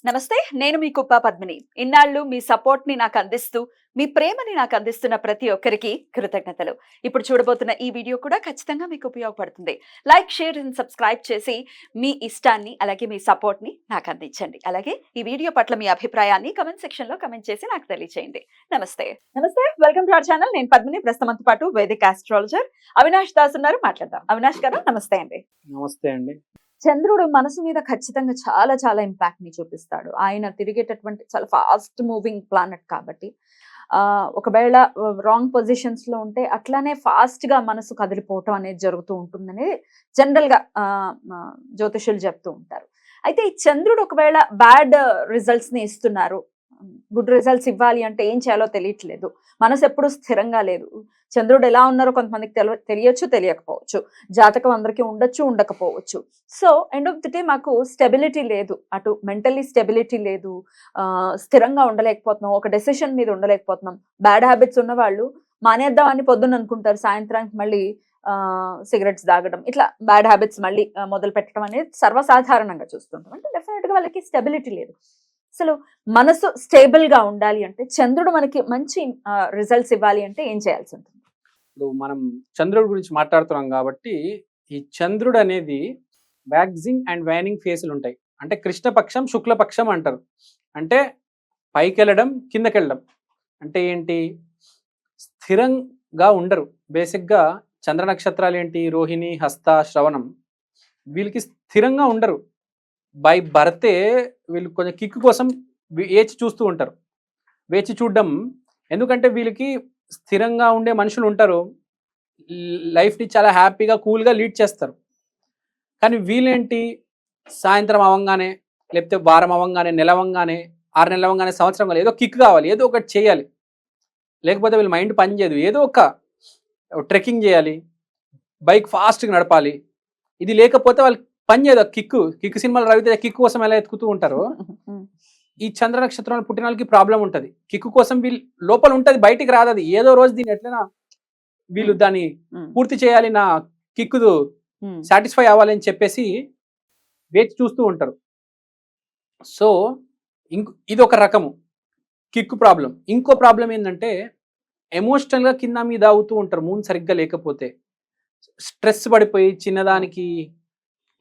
నమస్తే, నేను మీ కుప్ప పద్మిని. ఇన్నాళ్ళు మీ సపోర్ట్‌ని నాకందిస్తూ, మీ ప్రేమని నాకందిస్తున్న ప్రతి ఒక్కరికి కృతజ్ఞతలు. ఇప్పుడు చూడబోతున్న ఈ వీడియో కూడా ఖచ్చితంగా మీకు ఉపయోగపడుతుంది. లైక్, షేర్ అండ్ సబ్స్క్రైబ్ చేసి మీ ఇష్టాన్ని, అలాగే మీ సపోర్ట్‌ని నాకందించండి. అలాగే ఈ వీడియో పట్ల మీ అభిప్రాయాన్ని కామెంట్ సెక్షన్‌లో కామెంట్ చేసి నాకు తెలియజేయండి. నమస్తే. నమస్తే. Welcome to our channel. నేను పద్మిని. ప్రస్తుతంతో పాటు వేదిక్ ఆస్ట్రాలజర్ అవినాష్ దాస్ ఉన్నారు. మాట్లాడదాం. అవినాష్ గారు నమస్తే అండి. నమస్తే అండి. చంద్రుడు మనసు మీద ఖచ్చితంగా చాలా చాలా ఇంపాక్ట్ ని చూపిస్తాడు. ఆయన తిరిగేటటువంటి చాలా ఫాస్ట్ మూవింగ్ ప్లానెట్ కాబట్టి ఒకవేళ రాంగ్ పొజిషన్స్ లో ఉంటే అట్లానే ఫాస్ట్ గా మనసు కదిలిపోవటం అనేది జరుగుతూ ఉంటుందని జనరల్ గా జ్యోతిషులు చెప్తూ ఉంటారు. అయితే ఈ చంద్రుడు ఒకవేళ బ్యాడ్ రిజల్ట్స్ ని ఇస్తున్నారు, గుడ్ రిజల్ట్స్ ఇవ్వాలి అంటే ఏం చేయాలో తెలియట్లేదు, మనసు ఎప్పుడు స్థిరంగా లేదు. చంద్రుడు ఎలా ఉన్నారో కొంతమందికి తెలియచ్చు, తెలియకపోవచ్చు. జాతకం అందరికీ ఉండొచ్చు, ఉండకపోవచ్చు. So end of the day మాకు స్టెబిలిటీ లేదు, అటు మెంటల్లీ స్టెబిలిటీ లేదు, స్థిరంగా ఉండలేకపోతున్నాం, ఒక డెసిషన్ మీద ఉండలేకపోతున్నాం. బ్యాడ్ హ్యాబిట్స్ ఉన్న వాళ్ళు మానేద్దాం అని పొద్దున్న అనుకుంటారు, సాయంత్రానికి మళ్ళీ సిగరెట్స్ తాగడం, ఇట్లా బ్యాడ్ హ్యాబిట్స్ మళ్ళీ మొదలు పెట్టడం అనేది సర్వసాధారణంగా చూస్తుంటాం. అంటే డెఫినెట్ గా వాళ్ళకి స్టెబిలిటీ లేదు. అసలు మనసు స్టేబుల్ గా ఉండాలి అంటే, చంద్రుడు మనకి మంచి రిజల్ట్స్ ఇవ్వాలి అంటే ఏం చేయాల్సి ఉంటుంది? ఇప్పుడు మనం చంద్రుడి గురించి మాట్లాడుతున్నాం కాబట్టి, ఈ చంద్రుడు అనేది వ్యాక్సింగ్ అండ్ వ్యానింగ్ ఫేసులు ఉంటాయి. అంటే కృష్ణపక్షం, శుక్లపక్షం అంటారు. అంటే పైకి వెళ్ళడం, కిందకి వెళ్ళడం. అంటే ఏంటి? స్థిరంగా ఉండరు. బేసిక్గా చంద్ర నక్షత్రాలు ఏంటి? రోహిణి, హస్త, శ్రవణం. వీళ్ళకి స్థిరంగా ఉండరు. బై బర్తే వీళ్ళు కొంచెం కిక్ కోసం వేచి చూస్తూ ఉంటారు. వేచి చూడడం ఎందుకంటే వీళ్ళకి స్థిరంగా ఉండే మనుషులు ఉంటారు, లైఫ్ని చాలా హ్యాపీగా కూల్గా లీడ్ చేస్తారు. కానీ వీళ్ళేంటి, సాయంత్రం అవ్వంగానే, లేకపోతే వారం అవ్వంగానే, నెల అవ్వంగానే, 6 నెలలు అవ్వంగానే, సంవత్సరం కావాలి, ఏదో కిక్ కావాలి, ఏదో ఒకటి చేయాలి. లేకపోతే వీళ్ళ మైండ్ పనిచేయదు. ఏదో ఒక ట్రెక్కింగ్ చేయాలి, బైక్ ఫాస్ట్గా నడపాలి. ఇది లేకపోతే వాళ్ళకి పని చేయదు. కిక్ సినిమాలు రవితే కిక్ కోసం ఎలా ఎత్తుకుతూ ఉంటారో, ఈ చంద్ర నక్షత్రంలో పుట్టిన వాళ్ళకి ప్రాబ్లం ఉంటుంది. కిక్కు కోసం వీళ్ళు లోపల ఉంటుంది, బయటికి రాదు. అది ఏదో రోజు దీన్ని ఎట్లైనా వీళ్ళు దాన్ని పూర్తి చేయాలి, నా కిక్కు సాటిస్ఫై అవ్వాలని చెప్పేసి వేచి చూస్తూ ఉంటారు. సో ఇది ఒక రకము కిక్కు ప్రాబ్లం. ఇంకో ప్రాబ్లం ఏంటంటే, ఎమోషనల్గా కింద మీద అవుతూ ఉంటారు మూన్ సరిగ్గా లేకపోతే. స్ట్రెస్ పడిపోయి చిన్నదానికి.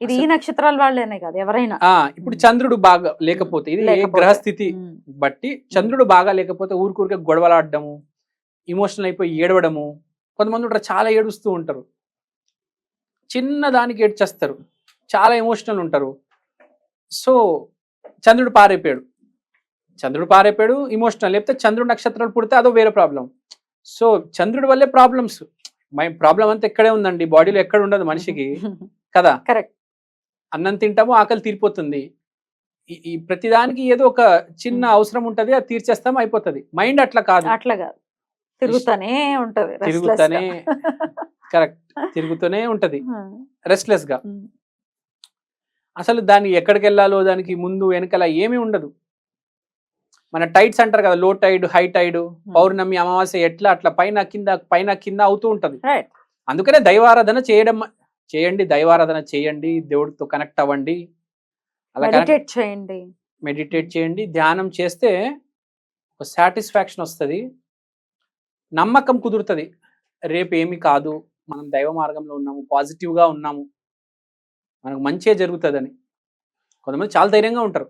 ఇది ఈ నక్షత్రాల వాళ్ళేనే కాదు, ఎవరైనా. ఇప్పుడు చంద్రుడు బాగా లేకపోతే, ఇది ఏ గ్రహస్థితి బట్టి చంద్రుడు బాగా లేకపోతే ఊరికూరికే గొడవలాడడము, ఇమోషనల్ అయిపోయి ఏడవడము. కొంతమంది ఉంటారు చాలా ఏడుస్తూ ఉంటారు, చిన్నదానికి ఏడ్చేస్తారు, చాలా ఎమోషనల్ ఉంటారు. సో చంద్రుడు పారైపోయాడు ఇమోషనల్. లేకపోతే చంద్రుడు నక్షత్రాలు పుడితే అదో వేరే ప్రాబ్లం. సో చంద్రుడి వల్లే ప్రాబ్లమ్స్. ప్రాబ్లం అంతా ఎక్కడే ఉందండి, బాడీలో ఎక్కడ ఉండదు మనిషికి కదా. కరెక్ట్. అన్నం తింటాము, ఆకలి తీరిపోతుంది. ఈ ప్రతిదానికి ఏదో ఒక చిన్న అవసరం ఉంటది, అది తీర్చేస్తాం, అయిపోతుంది. మైండ్ అట్లా కాదు, తిరుగుతూనే ఉంటది, కరెక్ట్, తిరుగుతూనే ఉంటది రెస్ట్లెస్ గా. అసలు దాన్ని ఎక్కడికి వెళ్ళాలో దానికి ముందు వెనకాల ఏమీ ఉండదు. మన టైడ్స్ అంటారు కదా, లో టైడ్, హై టైడ్, పౌర్ణమి, అమావాస్య, ఎట్లా అట్లా పైన కింద అవుతూ ఉంటది. అందుకనే దైవారాధన చేయండి, దైవారాధన చేయండి, దేవుడితో కనెక్ట్ అవ్వండి, అలా మెడిటేట్ చేయండి. ధ్యానం చేస్తే ఒక సాటిస్ఫాక్షన్ వస్తుంది, నమ్మకం కుదురుతుంది. రేపు ఏమి కాదు, మనం దైవ మార్గంలో ఉన్నాము, పాజిటివ్గా ఉన్నాము, మనకు మంచిగా జరుగుతుందని. కొంతమంది చాలా ధైర్యంగా ఉంటారు,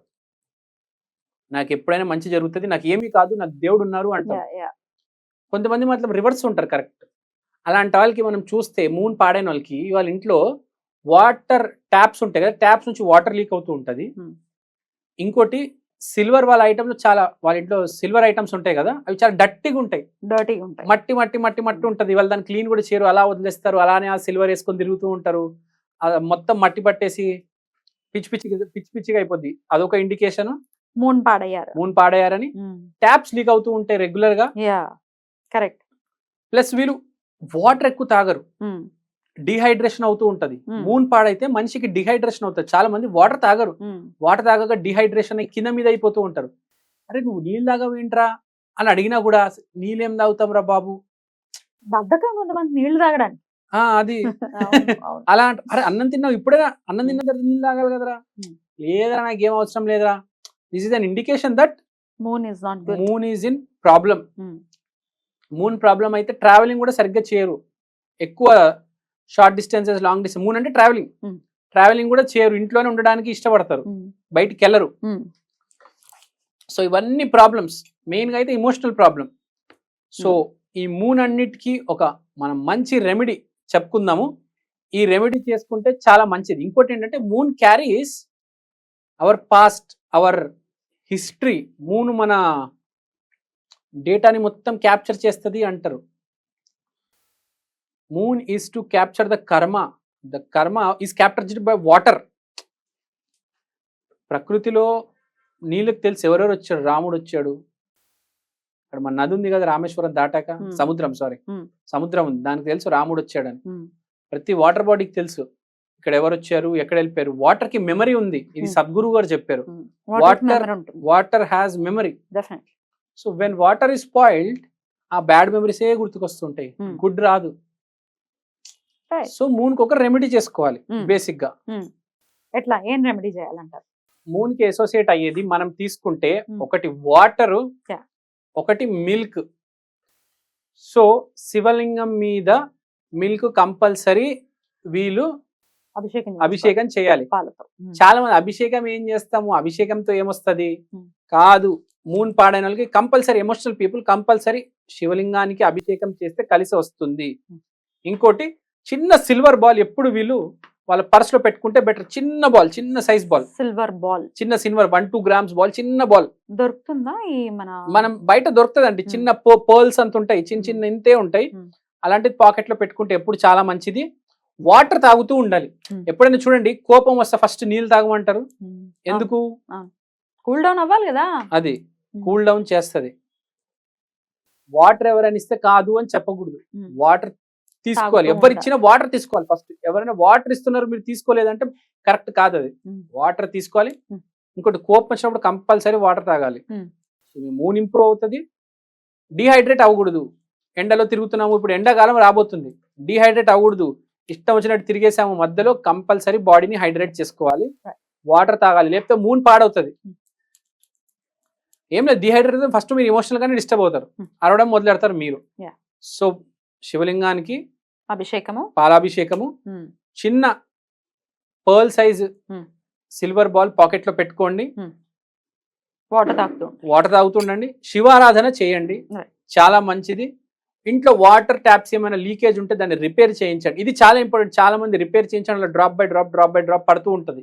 నాకు ఎప్పుడైనా మంచి జరుగుతుంది, నాకు ఏమీ కాదు, నాకు దేవుడు ఉన్నారు అంటారు. కొంతమంది మాత్రం రివర్స్ ఉంటారు. కరెక్ట్. అలాంటి వాళ్ళకి మనం చూస్తే, మూన్ పాడైన వాళ్ళకి వాళ్ళ ఇంట్లో వాటర్ ట్యాప్స్ ఉంటాయి కదా, ట్యాప్స్ నుంచి వాటర్ లీక్ అవుతూ ఉంటుంది. ఇంకోటి సిల్వర్ వాళ్ళ ఐటమ్లో చాలా, వాళ్ళ ఇంట్లో సిల్వర్ ఐటమ్స్ ఉంటాయి కదా, అవి చాలా డర్టీగా ఉంటాయి, మట్టి మట్టి మట్టి మట్టి ఉంటుంది. వాళ్ళు దాన్ని క్లీన్ కూడా చేయరు, అలా వదిలేస్తారు, అలానే ఆ సిల్వర్ వేసుకొని తిరుగుతూ ఉంటారు. మొత్తం మట్టి పట్టేసి పిచ్చిగా అయిపోద్ది. అదొక ఇండికేషన్ మూన్ పాడయ్యారని. ట్యాప్స్ లీక్ అవుతూ ఉంటాయి రెగ్యులర్ గా. కరెక్ట్. ప్లస్ వీళ్ళు వాటర్ ఎక్కువ తాగరు, డిహైడ్రేషన్ అవుతూ ఉంటది. మూన్ పాడైతే మనిషికి డిహైడ్రేషన్ అవుతుంది. చాలా మంది వాటర్ తాగరు, వాటర్ తాగక డిహైడ్రేషన్ కింద మీద అయిపోతూ ఉంటారు. అరే నువ్వు నీళ్ళు తాగవేంట్రా అని అడిగినా కూడా, నీళ్ళేం తాగుతాం రా బాబు, బద్ధకం కొంతమంది నీళ్లు తాగడానికి. అది అలా అరే అన్నం తిన్నావు, ఇప్పుడే అన్నం తిన్న తర్వాత నీళ్ళు తాగాలి కదరా, లేదరా నాకేం అవసరం లేదురా, this is an indication that moon is not good. Moon is in problem. Moon problem అయితే ట్రావెలింగ్ కూడా సరిగ్గా చేయరు, ఎక్కువ short distances, long distance. Moon అంటే ట్రావెలింగ్ కూడా చేయరు, ఇంట్లోనే ఉండడానికి ఇష్టపడతారు, బయటికి వెళ్ళరు. సో ఇవన్నీ ప్రాబ్లమ్స్, మెయిన్గా అయితే ఇమోషనల్ ప్రాబ్లం. సో ఈ మూన్ అన్నిటికీ ఒక మనం మంచి రెమెడీ చెప్పుకుందాము. ఈ రెమెడీ చేసుకుంటే చాలా మంచిది. ఇంకోటి ఏంటంటే moon carries our past, our history. Moon మన డేటాని మొత్తం క్యాప్చర్ చేస్తుంది అంటారు. Moon is to capture the కర్మ. ద కర్మ ఈజ్ క్యాప్చర్డ్ బై వాటర్. ప్రకృతిలో నీళ్ళకి తెలుసు ఎవరెవరు వచ్చాడు. రాముడు వచ్చాడు, అక్కడ మన నది ఉంది కదా రామేశ్వరం దాటాక, సముద్రం ఉంది, దానికి తెలుసు రాముడు వచ్చాడని. ప్రతి వాటర్ బాడీకి తెలుసు ఇక్కడ ఎవరు వచ్చారు, ఎక్కడ వెళ్ళిపోయారు. వాటర్ కి మెమరీ ఉంది, ఇది సద్గురు గారు చెప్పారు. Water has memory. So when water is spoiled, ఆ బ్యాడ్ మెమరీసే గుర్తుకొస్తుంటాయి, గుడ్ రాదు. సో మూన్ కి ఒక రెమెడీ చేసుకోవాలి బేసిక్ గా. ఎట్లా, ఏం రెమెడీ చేయాలంటారు? మూన్ కి అసోసియేట్ అయ్యేది మనం తీసుకుంటే ఒకటి వాటర్, ఒకటి మిల్క్. సో శివలింగం మీద మిల్క్ కంపల్సరీ వీళ్ళు అభిషేకం చేయాలి. చాలా మంది అభిషేకం ఏం చేస్తాము, అభిషేకంతో ఏమొస్తుంది కాదు. మూన్ పాడైన వాళ్ళకి కంపల్సరీ, ఎమోషనల్ పీపుల్ కంపల్సరీ శివలింగానికి అభిషేకం చేస్తే కలిసి వస్తుంది. ఇంకోటి చిన్న సిల్వర్ బాల్ ఎప్పుడు వీళ్ళు వాళ్ళ పర్స్ లో పెట్టుకుంటే బెటర్. చిన్న బాల్, చిన్న సైజ్ బాల్, సిల్వర్ బాల్, చిన్న సిల్వర్ 1-2 grams బాల్, చిన్న బాల్ దొరుకుతుందా? ఈ మనం బయట దొరుకుతుందండి. చిన్న పర్ల్స్ అంత ఉంటాయి, చిన్న ఇంతే ఉంటాయి. అలాంటిది పాకెట్ లో పెట్టుకుంటే ఎప్పుడు చాలా మంచిది. వాటర్ తాగుతూ ఉండాలి. ఎప్పుడైనా చూడండి కోపం వస్తే ఫస్ట్ నీళ్ళు తాగమంటారు, ఎందుకు? కూల్ డౌన్ అవ్వాలి కదా. అది కూల్ డౌన్ చేస్తుంది. వాటర్ ఎవరైనా ఇస్తే కాదు అని చెప్పకూడదు, వాటర్ తీసుకోవాలి. ఎవరు ఇచ్చినా వాటర్ తీసుకోవాలి ఫస్ట్. ఎవరైనా వాటర్ ఇస్తున్నారు మీరు తీసుకోలేదంటే కరెక్ట్ కాదు, అది వాటర్ తీసుకోవాలి. ఇంకోటి కోపం వచ్చినప్పుడు కంపల్సరీ వాటర్ తాగాలి. మూన్ ఇంప్రూవ్ అవుతుంది. డిహైడ్రేట్ అవ్వకూడదు. ఎండలో తిరుగుతున్నాము, ఇప్పుడు ఎండాకాలం రాబోతుంది, డిహైడ్రేట్ అవ్వకూడదు. ఇష్టం వచ్చినట్టు తిరిగేసాము, మధ్యలో కంపల్సరీ బాడీని హైడ్రేట్ చేసుకోవాలి, వాటర్ తాగాలి, లేకపోతే మూన్ పాడవుతుంది. ఏం లేదు, డిహైడ్రేట్ ఫస్ట్ మీరు ఎమోషనల్ గానే డిస్టర్బ్ అవుతారు, అరవడం మొదలెడతారు మీరు. సో శివలింగానికి అభిషేకము, పాలాభిషేకము, చిన్న pearl size silver ball pocket లో పెట్టుకోండి, వాటర్ తాగుతుండండి, శివారాధన చేయండి, చాలా మంచిది. ఇంట్లో వాటర్ ట్యాప్స్ ఏమైనా లీకేజ్ ఉంటే దాన్ని రిపేర్ చేయించండి. ఇది చాలా ఇంపార్టెంట్. చాలా మంది రిపేర్ చేయించడం డ్రాప్ బై డ్రాప్ పడుతూ ఉంటుంది.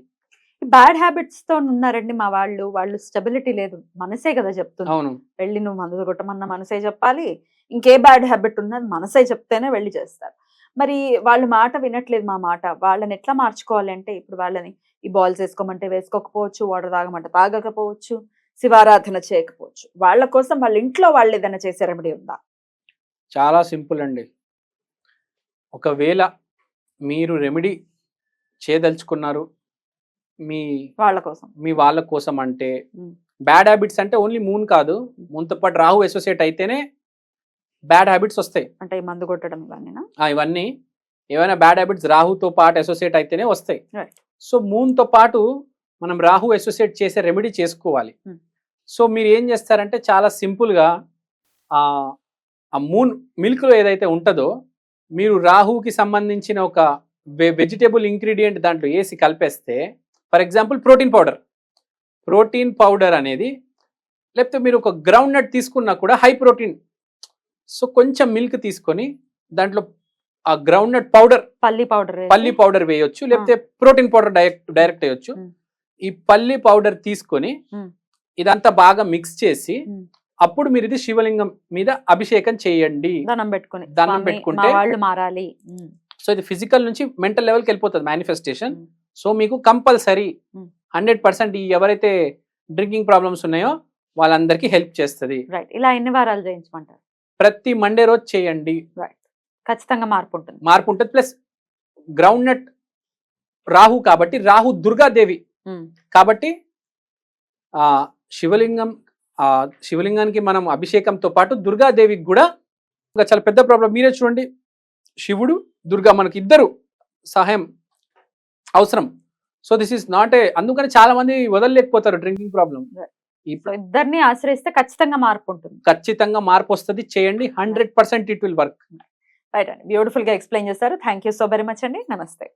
బ్యాడ్ హ్యాబిట్స్ తో ఉన్నారండి మా వాళ్ళు స్టెబిలిటీ లేదు, మనసే కదా చెప్తుంది. అవును, వెళ్ళి నువ్వు మందు కొట్టమన్న మనసే చెప్పాలి, ఇంకే బ్యాడ్ హ్యాబిట్ ఉన్నది మనసే చెప్తేనే వెళ్ళి చేస్తారు. మరి వాళ్ళు మాట వినట్లేదు మా మాట. వాళ్ళని ఎట్లా మార్చుకోవాలి అంటే, ఇప్పుడు వాళ్ళని ఈ బాల్స్ వేసుకోమంటే వేసుకోకపోవచ్చు, వాటర్ తాగమంటే తాగకపోవచ్చు, శివారాధన చేయకపోవచ్చు. వాళ్ళ కోసం వాళ్ళ ఇంట్లో వాళ్ళు ఏదైనా చేసే రెమెడీ ఉందా? చాలా సింపుల్ అండి. ఒకవేళ మీరు రెమెడీ చేయదలుచుకున్నారు మీ వాళ్ళ కోసం అంటే, బ్యాడ్ హ్యాబిట్స్ అంటే ఓన్లీ మూన్ కాదు, మూన్తో పాటు రాహు అసోసియేట్ అయితేనే బ్యాడ్ హ్యాబిట్స్ వస్తాయి. అంటే మందు కొట్టడం ఇవన్నీ ఏమైనా బ్యాడ్ హ్యాబిట్స్ రాహుతో పాటు అసోసియేట్ అయితేనే వస్తాయి. సో మూన్తో పాటు మనం రాహు అసోసియేట్ చేసే రెమెడీ చేసుకోవాలి. సో మీరు ఏం చేస్తారంటే, చాలా సింపుల్గా ఆ మూన్ మిల్క్లో ఏదైతే ఉంటుందో, మీరు రాహుకి సంబంధించిన ఒక వెజిటేబుల్ ఇంగ్రీడియంట్ దాంట్లో వేసి కలిపేస్తే, ఫర్ ఎగ్జాంపుల్ ప్రోటీన్ పౌడర్ అనేది, లేకపోతే మీరు ఒక గ్రౌండ్ నట్ తీసుకున్నా కూడా హై ప్రోటీన్. సో కొంచెం మిల్క్ తీసుకొని దాంట్లో ఆ గ్రౌండ్ నట్ పౌడర్, పల్లి పౌడర్ వేయొచ్చు, లేకపోతే ప్రోటీన్ పౌడర్ డైరెక్ట్ వేయొచ్చు. ఈ పల్లి పౌడర్ తీసుకొని ఇదంతా బాగా మిక్స్ చేసి అప్పుడు మీరు ఇది శివలింగం మీద అభిషేకం చేయండి, దండం పెట్టుకుంటే వాళ్ళు మారాలి. సో ఇది ఫిజికల్ నుంచి మెంటల్ లెవెల్కి వెళ్ళిపోతుంది మేనిఫెస్టేషన్. సో మీకు కంపల్సరీ 100% ఈ ఎవరైతే డ్రింకింగ్ ప్రాబ్లమ్స్ ఉన్నాయో వాళ్ళందరికీ హెల్ప్ చేస్తుంది. ఇలా ఎన్ని వారాలు చేయించమంటారు? ప్రతి మండే రోజు చేయండి, ఖచ్చితంగా మార్పు ఉంటుంది. ప్లస్ గ్రౌండ్ నట్ రాహు కాబట్టి, రాహు దుర్గాదేవి కాబట్టి శివలింగానికి మనం అభిషేకంతో పాటు దుర్గాదేవికి కూడా చాలా పెద్ద ప్రాబ్లం. మీరే చూడండి, శివుడు దుర్గా మనకి ఇద్దరు సహాయం అవసరం. సో దిస్ ఈస్ నాట్ అందుకని చాలా మంది వదలలేకపోతారు డ్రింకింగ్ ప్రాబ్లం. సో ఇద్దరిని ఆశ్రయిస్తే ఖచ్చితంగా మార్పు ఉంటుంది. ఖచ్చితంగా మార్పు వస్తుంది, చేయండి, 100% ఇట్ విల్ వర్క్. రైట్ అండి, బ్యూటిఫుల్ గా ఎక్స్ప్లెయిన్ చేశారు. Thank you so very much అండి. నమస్తే.